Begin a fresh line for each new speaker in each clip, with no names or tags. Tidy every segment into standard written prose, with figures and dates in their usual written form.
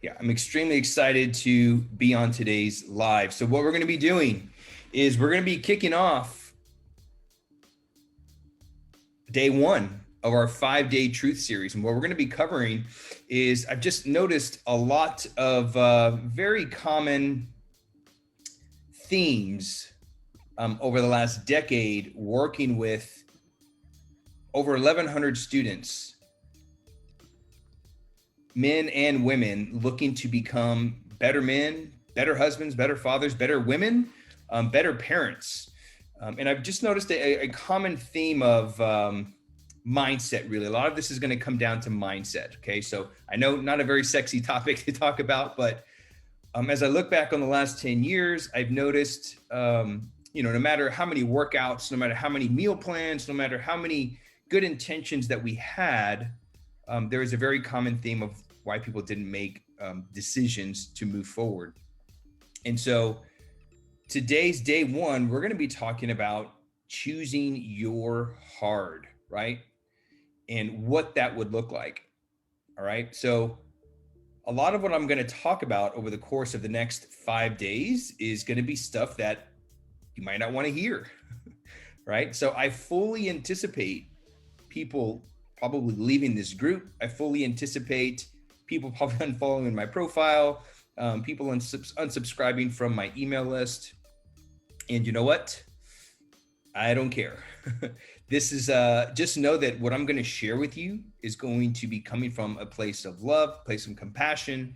Yeah, I'm extremely excited to be on today's live. So what we're going to be doing is we're going to be kicking off day one of our 5-day truth series. And what we're going to be covering is I've just noticed a lot of very common themes over the last decade working with over 1,100 students, men and women, looking to become better men, better husbands, better fathers, better women, better parents. And I've just noticed a common theme of mindset, really. A lot of this is going to come down to mindset. Okay. So I know not a very sexy topic to talk about, but as I look back on the last 10 years, I've noticed, no matter how many workouts, no matter how many meal plans, no matter how many good intentions that we had, there is a very common theme of why people didn't make decisions to move forward. And so today's day one, we're going to be talking about choosing your hard, right? And what that would look like. All right. So a lot of what I'm going to talk about over the course of the next 5 days is going to be stuff that you might not want to hear, right? So I fully anticipate people probably leaving this group. I fully anticipate people probably unfollowing my profile, people unsubscribing from my email list. And you know what? I don't care. This is just know that what I'm going to share with you is going to be coming from a place of love, place of compassion.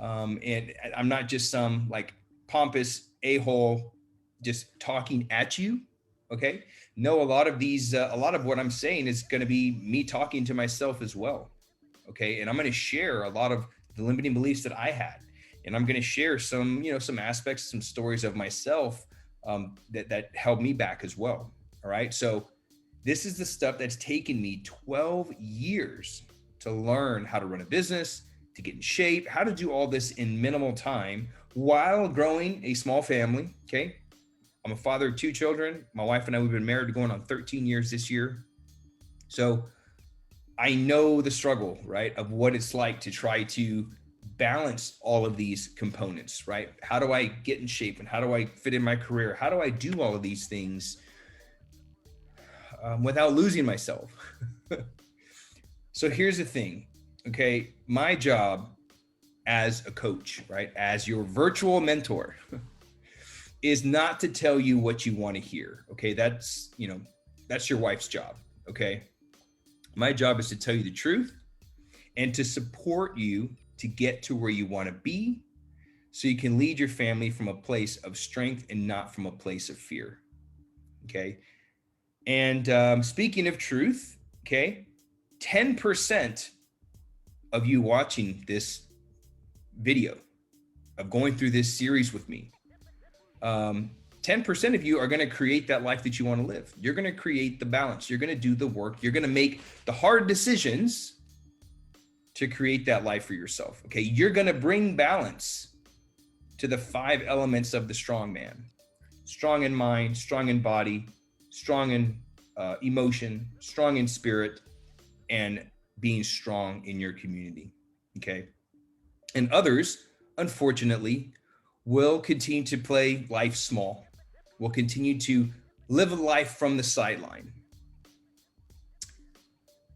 And I'm not just some like pompous a-hole just talking at you. Okay. No, a lot of what I'm saying is going to be me talking to myself as well. Okay. And I'm going to share a lot of the limiting beliefs that I had. And I'm going to share some aspects, some stories of myself that held me back as well. All right. So this is the stuff that's taken me 12 years to learn how to run a business, to get in shape, how to do all this in minimal time while growing a small family. Okay. I'm a father of 2 children. My wife and I, we've been married going on 13 years this year. So I know the struggle, right, of what it's like to try to balance all of these components, right? How do I get in shape and how do I fit in my career? How do I do all of these things without losing myself? So here's the thing, okay? My job as a coach, right, as your virtual mentor, is not to tell you what you want to hear. Okay. That's your wife's job. Okay. My job is to tell you the truth and to support you to get to where you want to be so you can lead your family from a place of strength and not from a place of fear. Okay. And speaking of truth, okay, 10% of you watching this video, of going through this series with me, 10% of you are going to create that life that you want to live. You're going to create the balance. You're going to do the work. You're going to make the hard decisions to create that life for yourself. Okay. You're going to bring balance to the 5 elements of the strong man: strong in mind, strong in body, strong in emotion, strong in spirit, and being strong in your community. Okay. And others, unfortunately, will continue to play life small, will continue to live a life from the sideline.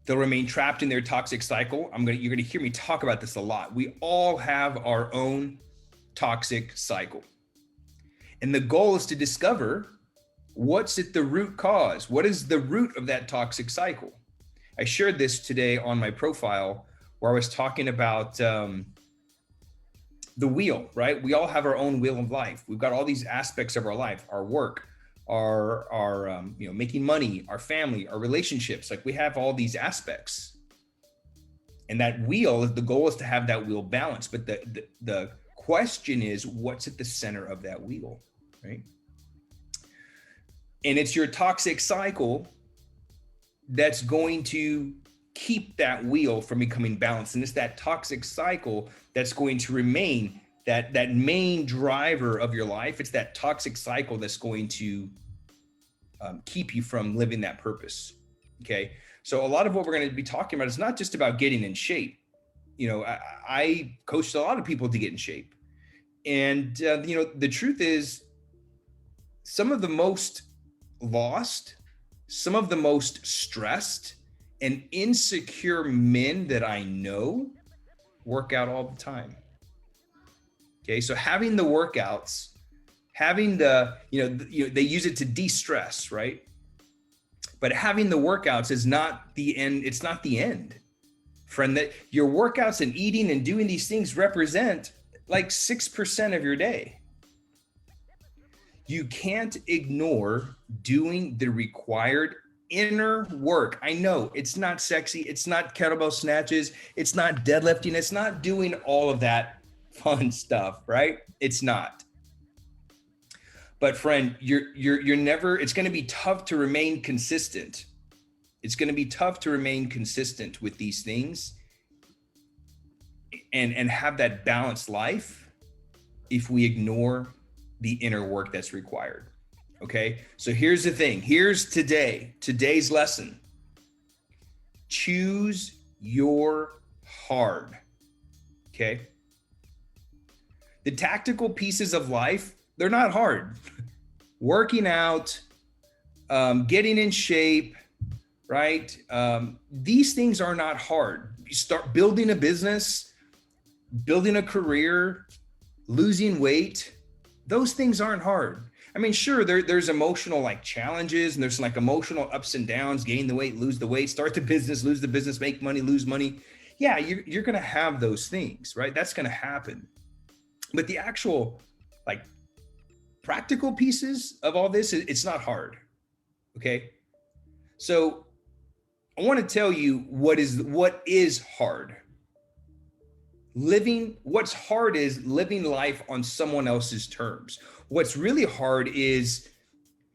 They'll remain trapped in their toxic cycle. You're going to hear me talk about this a lot. We all have our own toxic cycle. And the goal is to discover what's at the root cause. What is the root of that toxic cycle? I shared this today on my profile where I was talking about the wheel, right? We all have our own wheel of life. We've got all these aspects of our life: our work, our making money, our family, our relationships. Like, we have all these aspects, and that wheel, the goal is to have that wheel balanced. But the question is, what's at the center of that wheel, right? And it's your toxic cycle that's going to keep that wheel from becoming balanced. And it's that toxic cycle that's going to remain that main driver of your life. It's that toxic cycle that's going to keep you from living that purpose. Okay. So a lot of what we're going to be talking about is not just about getting in shape. I coached a lot of people to get in shape. And, the truth is, some of the most lost, some of the most stressed and insecure men that I know work out all the time. Okay. So having the workouts, having they use it to de-stress, right? But having the workouts is not the end. It's not the end, friend. That your workouts and eating and doing these things represent like 6% of your day. You can't ignore doing the required inner work. I know it's not sexy. It's not kettlebell snatches. It's not deadlifting. It's not doing all of that fun stuff, right? It's not. But friend, you're never, it's going to be tough to remain consistent. It's going to be tough to remain consistent with these things and have that balanced life if we ignore the inner work that's required. Okay. So here's the thing. Here's today's lesson. Choose your hard. Okay. The tactical pieces of life, they're not hard. Working out, getting in shape, right? These things are not hard. You start building a business, building a career, losing weight. Those things aren't hard. I mean, sure, there's emotional like challenges and there's like emotional ups and downs, gain the weight, lose the weight, start the business, lose the business, make money, lose money. Yeah, you're going to have those things, right? That's going to happen. But the actual like practical pieces of all this, it's not hard. Okay. So I want to tell you what is hard. What's hard is living life on someone else's terms. What's really hard is,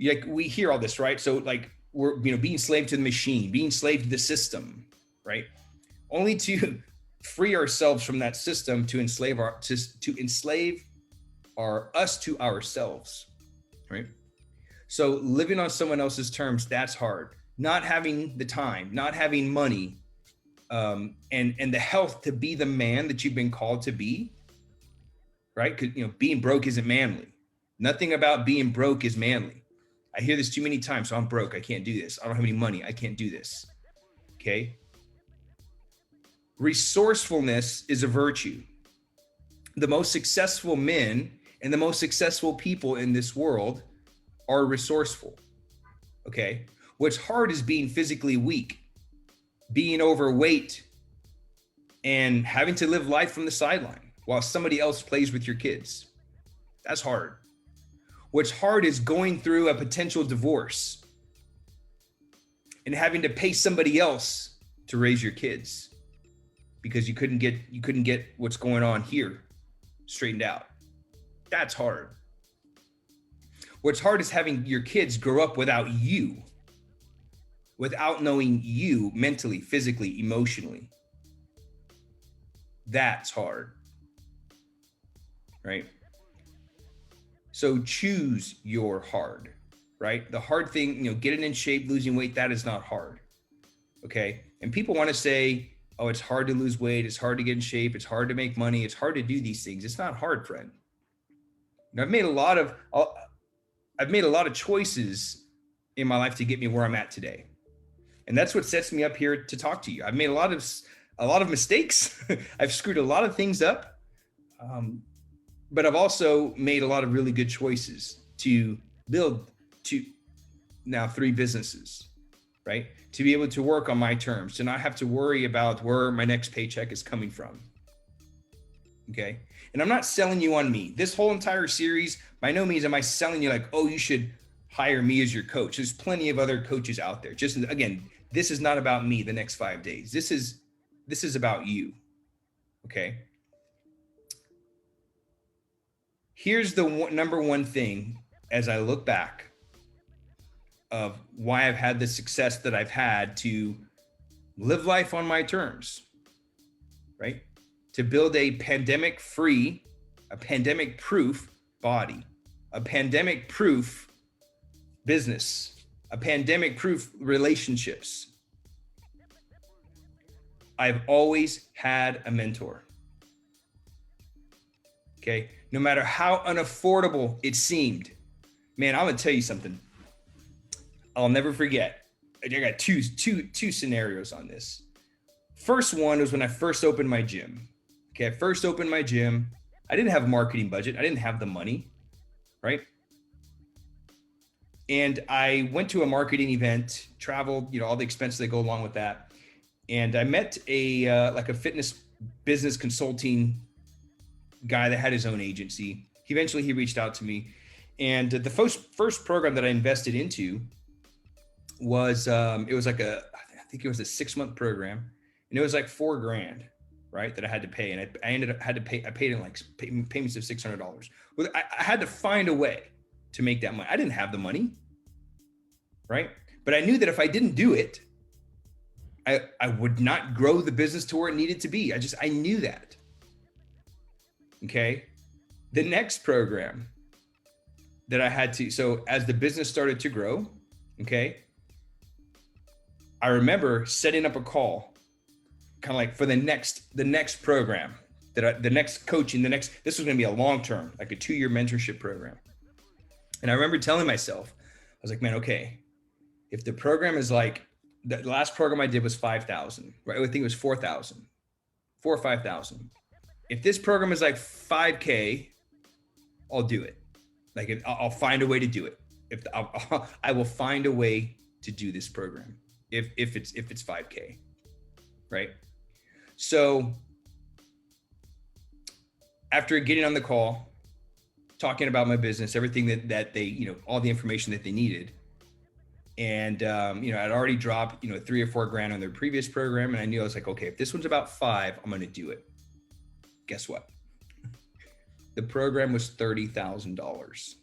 like, we hear all this, right? So like we're, being slave to the machine, being slave to the system, right? Only to free ourselves from that system to enslave us to ourselves, right? So living on someone else's terms, that's hard. Not having the time, not having money, and the health to be the man that you've been called to be, right? Because being broke isn't manly. Nothing about being broke is manly. I hear this too many times. So I'm broke. I can't do this. I don't have any money. I can't do this. Okay. Resourcefulness is a virtue. The most successful men and the most successful people in this world are resourceful. Okay. What's hard is being physically weak, being overweight, and having to live life from the sideline while somebody else plays with your kids. That's hard. What's hard is going through a potential divorce and having to pay somebody else to raise your kids because you couldn't get what's going on here straightened out. That's hard. What's hard is having your kids grow up without you, without knowing you mentally, physically, emotionally. That's hard, right? So choose your hard, right? The hard thing, getting in shape, losing weight, that is not hard, okay? And people want to say, oh, it's hard to lose weight, it's hard to get in shape, it's hard to make money, it's hard to do these things. It's not hard, friend. I've made a lot of choices in my life to get me where I'm at today. And that's what sets me up here to talk to you. I've made a lot of mistakes. I've screwed a lot of things up. But I've also made a lot of really good choices to build now 3 businesses, right? To be able to work on my terms, to not have to worry about where my next paycheck is coming from. Okay. And I'm not selling you on me. This whole entire series, by no means am I selling you like, oh, you should hire me as your coach. There's plenty of other coaches out there. Just again, this is not about me the next 5 days. This is about you. Okay. Here's the number one thing as I look back of why I've had the success that I've had to live life on my terms, right? To build a pandemic-proof body, a pandemic-proof business, a pandemic-proof relationships. I've always had a mentor. Okay. No matter how unaffordable it seemed, man, I'm going to tell you something. I'll never forget. I got two scenarios on this. First one was when I first opened my gym. Okay. I first opened my gym. I didn't have a marketing budget. I didn't have the money. Right. And I went to a marketing event, traveled, all the expenses that go along with that. And I met like a fitness business consulting guy that had his own agency. Eventually he reached out to me, and the first program that I invested into was, it was like I think it was a 6-month program, and it was like $4,000, right? That I had to pay. And I ended up I paid in like payments of $600. Well, I had to find a way to make that money. I didn't have the money, right? But I knew that if I didn't do it, I would not grow the business to where it needed to be. I knew that. Okay. The next program that I had to, so as the business started to grow, okay, I remember setting up a call kind of like for the next program the next coaching, this was going to be a long-term, like a 2-year mentorship program. And I remember telling myself, I was like, man, okay, if the program is like, the last program I did was 5,000, right? I think it was 4,000, 4 or 5,000. If this program is like 5K, I'll do it. Like I'll find a way to do it. I will find a way to do this program if it's 5K, right? So after getting on the call, talking about my business, everything that they, all the information that they needed. And, I'd already dropped, 3 or 4 grand on their previous program. And I knew, I was like, okay, if this one's about 5, I'm going to do it. Guess what? The program was $30,000.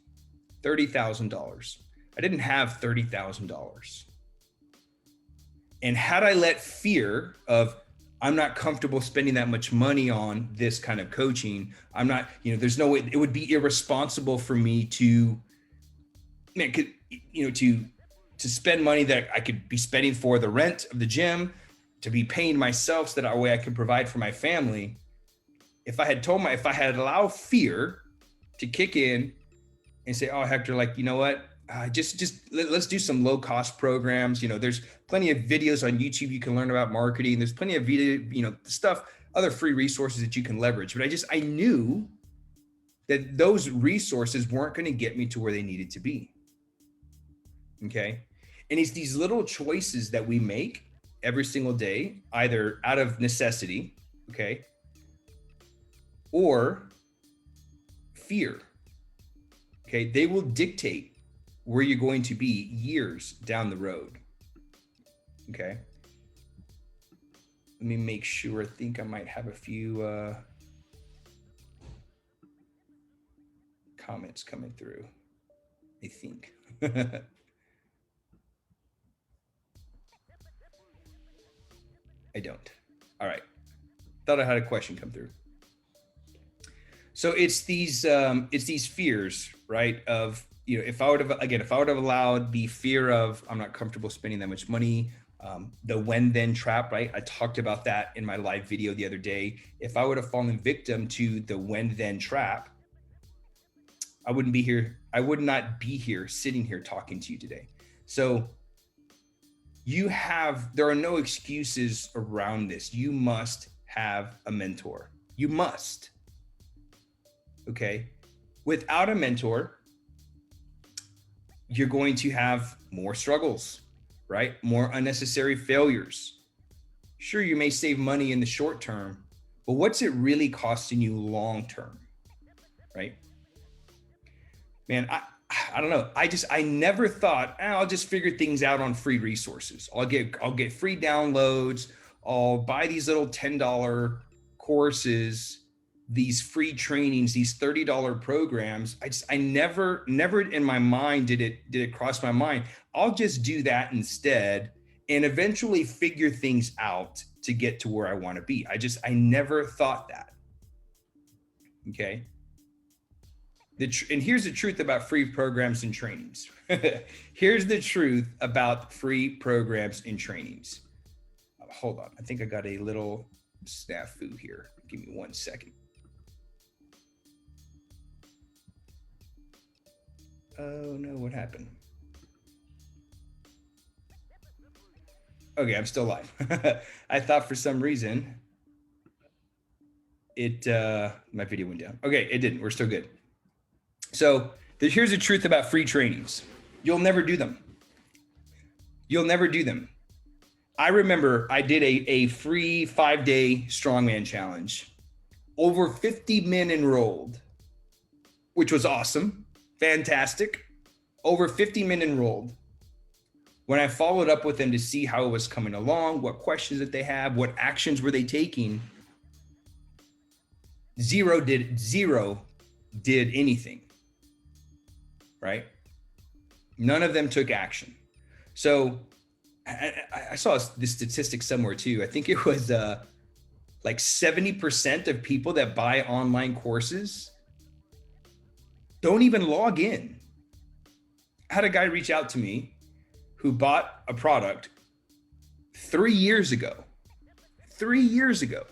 $30,000. I didn't have $30,000. And had I let fear of, I'm not comfortable spending that much money on this kind of coaching, I'm not, there's no way, it would be irresponsible for me to spend money that I could be spending for the rent of the gym, to be paying myself so that way I could provide for my family. If I had allowed fear to kick in and say, oh, Hector, like, you know what? Let's do some low cost programs. There's plenty of videos on YouTube you can learn about marketing. There's plenty of video, stuff, other free resources that you can leverage. But I knew that those resources weren't going to get me to where they needed to be. Okay. And it's these little choices that we make every single day, either out of necessity, okay, or fear. Okay. They will dictate where you're going to be years down the road. Okay. Let me make sure. I think I might have a few comments coming through. I think. I don't. All right. Thought I had a question come through. So it's these fears, right? Of, if I would have allowed the fear of, I'm not comfortable spending that much money, the when then trap, right? I talked about that in my live video the other day. If I would have fallen victim to the when then trap, I wouldn't be here. I would not be here sitting here talking to you today. So there are no excuses around this. You must have a mentor. You must. Okay. Without a mentor, you're going to have more struggles, right? More unnecessary failures. Sure, you may save money in the short term, but what's it really costing you long term, right? Man, I don't know. I never thought, I'll just figure things out on free resources. I'll get free downloads. I'll buy these little $10 courses, these free trainings, these $30 programs. I never in my mind did it cross my mind. I'll just do that instead and eventually figure things out to get to where I want to be. I never thought that. Okay. And here's the truth about free programs and trainings. Here's the truth about free programs and trainings. hold on. I think I got a little snafu here. Give me 1 second. Oh no, what happened? Okay, I'm still live. I thought for some reason my video went down. Okay, it didn't. We're still good. So here's the truth about free trainings. You'll never do them. You'll never do them. I remember I did a free 5-day strongman challenge. Over 50 men enrolled, which was awesome. Fantastic. Over 50 men enrolled. When I followed up with them to see how it was coming along, what questions that they have, what actions were they taking, zero did anything, right? None of them took action. So I saw this statistic somewhere too. I think it was like 70% of people that buy online courses don't even log in. I had a guy reach out to me who bought a product 3 years ago. 3 years ago.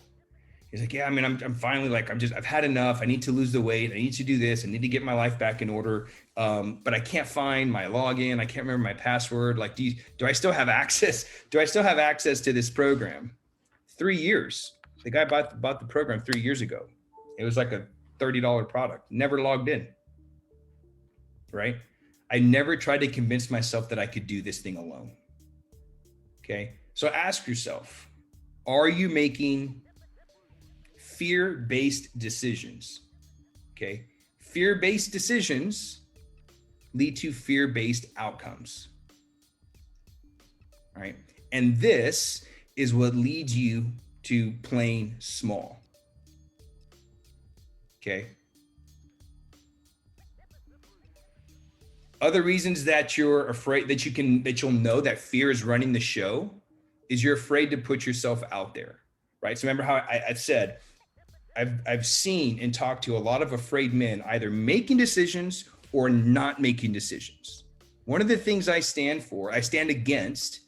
He's like, yeah, I mean, I'm finally like, I've had enough. I need to lose the weight. I need to do this. I need to get my life back in order. But I can't find my login. I can't remember my password. Like, do I still have access? Do I still have access to this program? 3 years. The guy bought the program 3 years ago. It was like a $30 product. Never logged in. Right? I never tried to convince myself that I could do this thing alone. Okay. So ask yourself, are you making fear-based decisions? Okay. Fear-based decisions lead to fear-based outcomes. All right. And this is what leads you to playing small. Okay. Other reasons that you're afraid that you'll know that fear is running the show is you're afraid to put yourself out there, right? So remember how I said, I've seen and talked to a lot of afraid men either making decisions or not making decisions. One of the things I stand against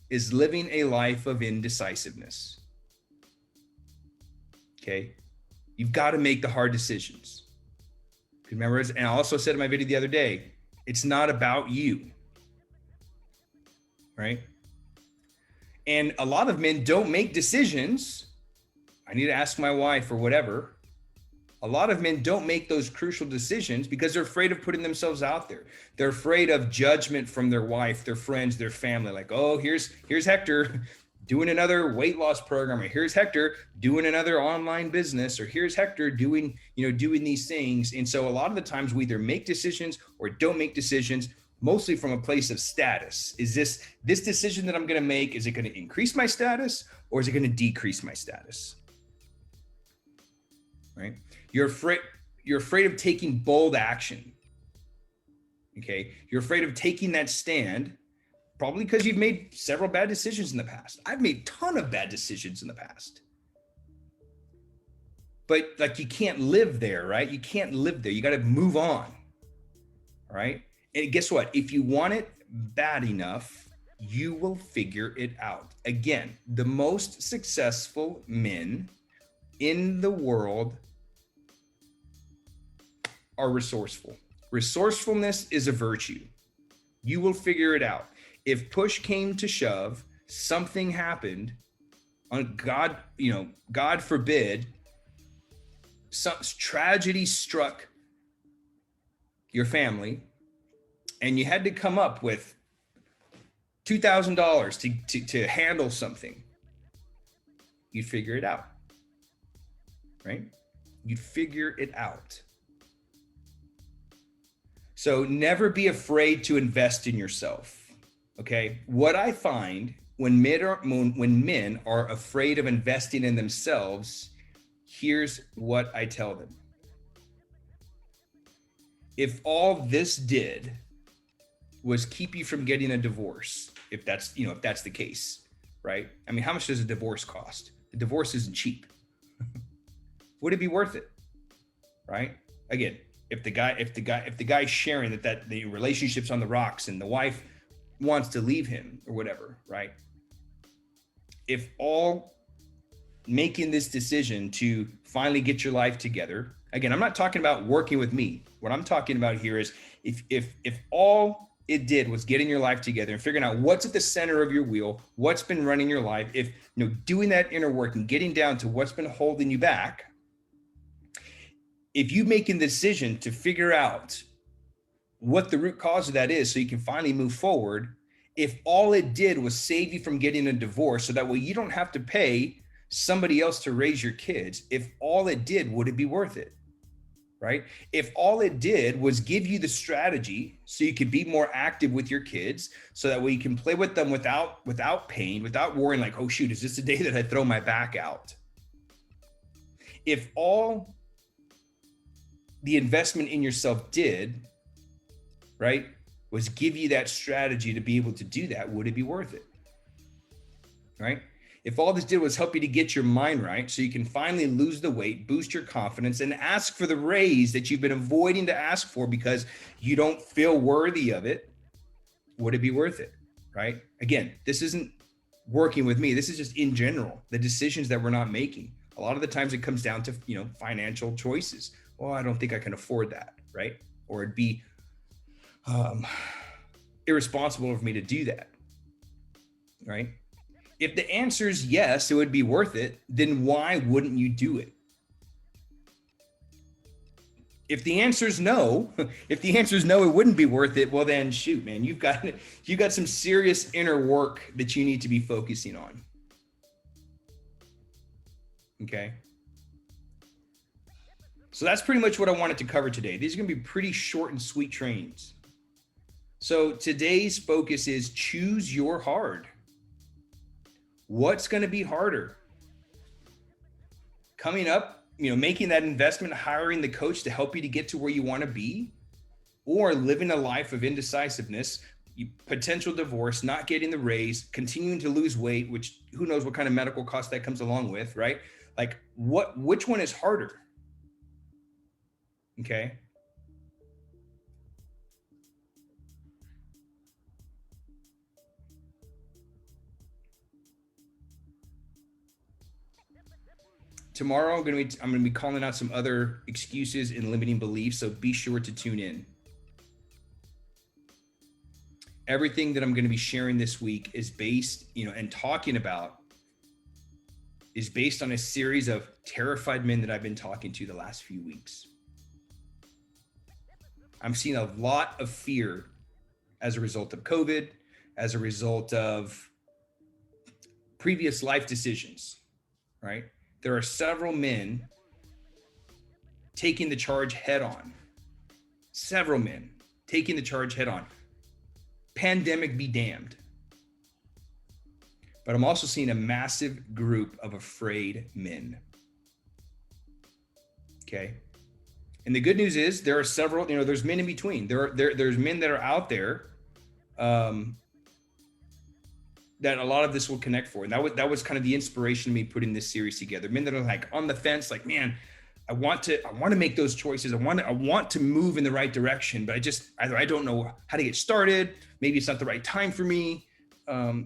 is living a life of indecisiveness. Okay. You've got to make the hard decisions. Remember, and I also said in my video the other day, it's not about you, right? And a lot of men don't make decisions. I need to ask my wife or whatever. A lot of men don't make those crucial decisions because they're afraid of putting themselves out there. They're afraid of judgment from their wife, their friends, their family. Like, oh, here's Hector doing another weight loss program, or here's Hector doing another online business, or here's Hector doing these things. And so a lot of the times we either make decisions or don't make decisions, mostly from a place of status. Is this decision that I'm going to make, is it going to increase my status or is it going to decrease my status? Right? You're afraid of taking bold action. Okay? You're afraid of taking that stand, probably because you've made several bad decisions in the past. I've made a ton of bad decisions in the past. But like, you can't live there, right? You can't live there. You got to move on. All right? And guess what? If you want it bad enough, you will figure it out. Again, the most successful men in the world are resourceful. Resourcefulness is a virtue. You will figure it out. If push came to shove, something happened, on God forbid, some tragedy struck your family, and you had to come up with $2,000 to handle something, you'd figure it out, right? You'd figure it out. So never be afraid to invest in yourself. Okay. What I find when men are afraid of investing in themselves, here's what I tell them. If all this did was keep you from getting a divorce, if that's the case, right? I mean, how much does a divorce cost? The divorce isn't cheap. Would it be worth it? Right? Again, if the guy's sharing that the relationship's on the rocks and the wife wants to leave him or whatever, right? if all making this decision to finally get your life together, again, I'm not talking about working with me. What I'm talking about here is if all it did was getting your life together and figuring out what's at the center of your wheel, what's been running your life, if doing that inner work and getting down to what's been holding you back, if you making the decision to figure out what the root cause of that is so you can finally move forward, if all it did was save you from getting a divorce so that way you don't have to pay somebody else to raise your kids, if all it did, would it be worth it? Right? If all it did was give you the strategy so you could be more active with your kids, so that way you can play with them without pain, without worrying like, oh shoot, is this the day that I throw my back out? If all the investment in yourself did, right, was give you that strategy to be able to do that, would it be worth it? Right? If all this did was help you to get your mind right so you can finally lose the weight, boost your confidence, and ask for the raise that you've been avoiding to ask for because you don't feel worthy of it, would it be worth it? Right? Again, this isn't working with me. This is just in general, the decisions that we're not making. A lot of the times it comes down to, financial choices. Well, I don't think I can afford that, right? Or it'd be irresponsible for me to do that, right? If the answer is yes, it would be worth it, then why wouldn't you do it? If the answer is no, it wouldn't be worth it, well then shoot, man, you've got some serious inner work that you need to be focusing on. Okay? So that's pretty much what I wanted to cover today. These are going to be pretty short and sweet trainings. So today's focus is choose your hard. What's going to be harder? Coming up, making that investment, hiring the coach to help you to get to where you want to be, or living a life of indecisiveness, potential divorce, not getting the raise, continuing to lose weight, which who knows what kind of medical cost that comes along with, right? Like which one is harder? Okay. Tomorrow, I'm going to be calling out some other excuses and limiting beliefs, so be sure to tune in. Everything that I'm going to be sharing this week is based, and talking about is based on a series of terrified men that I've been talking to the last few weeks. I'm seeing a lot of fear as a result of COVID, as a result of previous life decisions, right? There are several men taking the charge head on. Several men taking the charge head on. Pandemic be damned. But I'm also seeing a massive group of afraid men. Okay. And the good news is there are several, there's men in between. There's men that are out there that a lot of this will connect for. And that was kind of the inspiration of me putting this series together. Men that are like on the fence, like, man, I want to make those choices. I want to move in the right direction, but I don't know how to get started. Maybe it's not the right time for me. A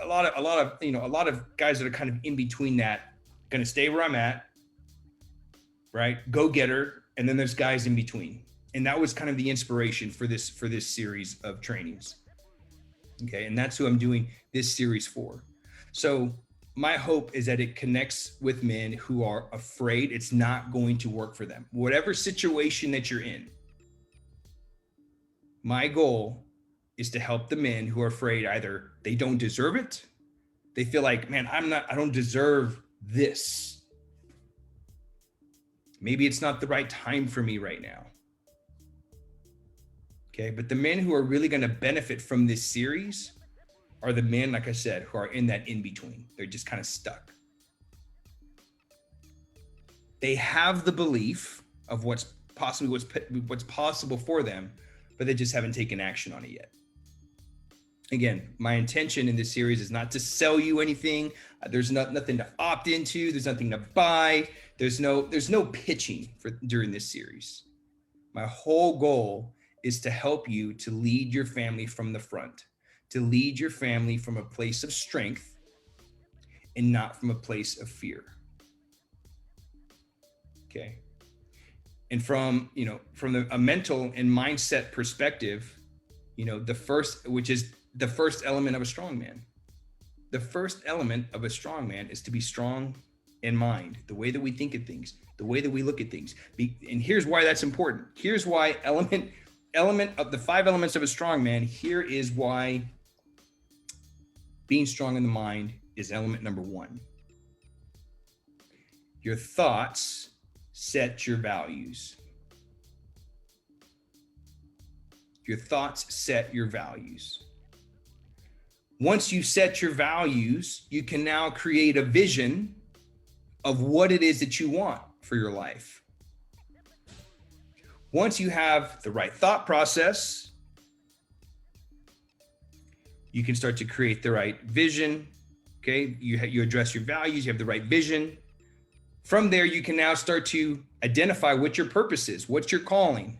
lot of guys that are kind of in between that, going to stay where I'm at, right? Go getter. And then there's guys in between. And that was kind of the inspiration for this series of trainings. Okay. And that's who I'm doing this series for. So my hope is that it connects with men who are afraid it's not going to work for them. Whatever situation that you're in, my goal is to help the men who are afraid either they don't deserve it, they feel like, man, I don't deserve this. Maybe it's not the right time for me right now. Okay, but the men who are really going to benefit from this series are the men, like I said, who are in that in-between. They're just kind of stuck. They have the belief of what's possible for them, but they just haven't taken action on it yet. Again, my intention in this series is not to sell you anything. There's nothing to opt into. There's nothing to buy. There's no pitching during this series. My whole goal is to help you to lead your family from the front, to lead your family from a place of strength and not from a place of fear. Okay. And from a mental and mindset perspective, which is the first element of a strong man. The first element of a strong man is to be strong in mind, the way that we think of things, the way that we look at things. And here's why that's important. Here's why element of the 5 elements of a strong man. Here is why being strong in the mind is element number 1. Your thoughts set your values. Your thoughts set your values. Once you set your values, you can now create a vision of what it is that you want for your life. Once you have the right thought process, you can start to create the right vision. Okay, you address your values, you have the right vision. From there, you can now start to identify what your purpose is, what's your calling.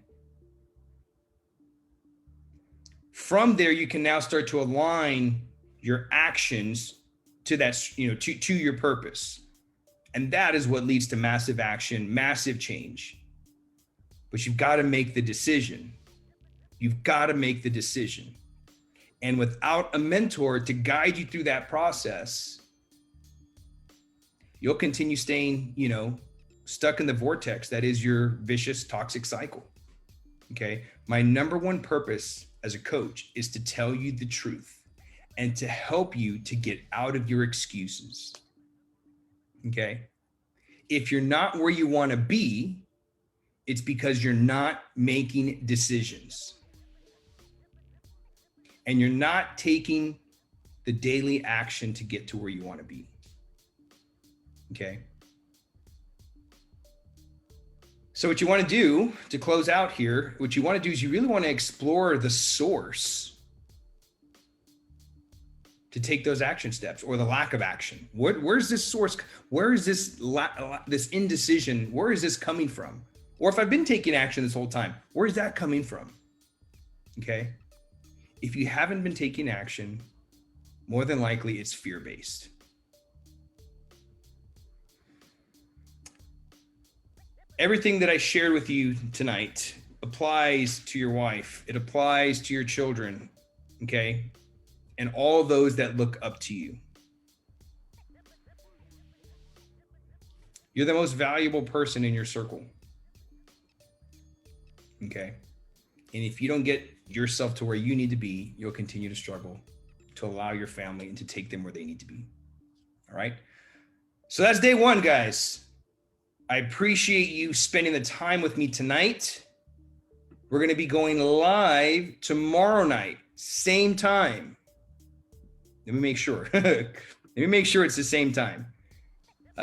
From there, you can now start to align your actions to that, to your purpose. And that is what leads to massive action, massive change. But you've got to make the decision. You've got to make the decision. And without a mentor to guide you through that process, you'll continue staying, stuck in the vortex that is your vicious, toxic cycle. Okay. My number 1 purpose as a coach is to tell you the truth and to help you to get out of your excuses. Okay. If you're not where you want to be, it's because you're not making decisions and you're not taking the daily action to get to where you want to be. Okay. So what you want to do to close out here, what you want to do is you really want to explore the source to take those action steps or the lack of action. Where's this source? Where is this indecision? Where is this coming from? Or if I've been taking action this whole time, where is that coming from? Okay. If you haven't been taking action, more than likely it's fear-based. Everything that I shared with you tonight applies to your wife. It applies to your children, okay? And all those that look up to you. You're the most valuable person in your circle, okay? And if you don't get yourself to where you need to be, you'll continue to struggle to allow your family and to take them where they need to be, all right? So that's day 1, guys. I appreciate you spending the time with me tonight. We're going to be going live tomorrow night, same time. Let me make sure. Let me make sure it's the same time.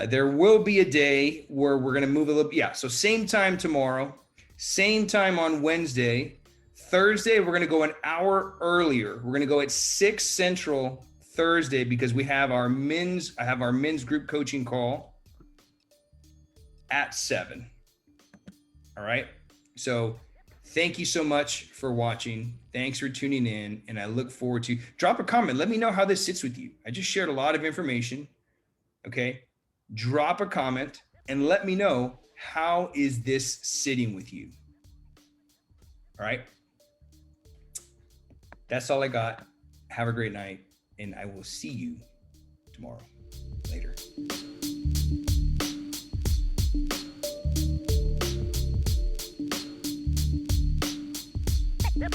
There will be a day where we're going to move a little. Yeah, so same time tomorrow, same time on Wednesday. Thursday, we're going to go an hour earlier. We're going to go at 6 Central Thursday because I have our men's group coaching call at 7. All right. So thank you so much for watching. Thanks for tuning in. And I look forward to drop a comment. Let me know how this sits with you. I just shared a lot of information. Okay. Drop a comment and let me know, how is this sitting with you? All right. That's all I got. Have a great night. And I will see you tomorrow. Later. Yep.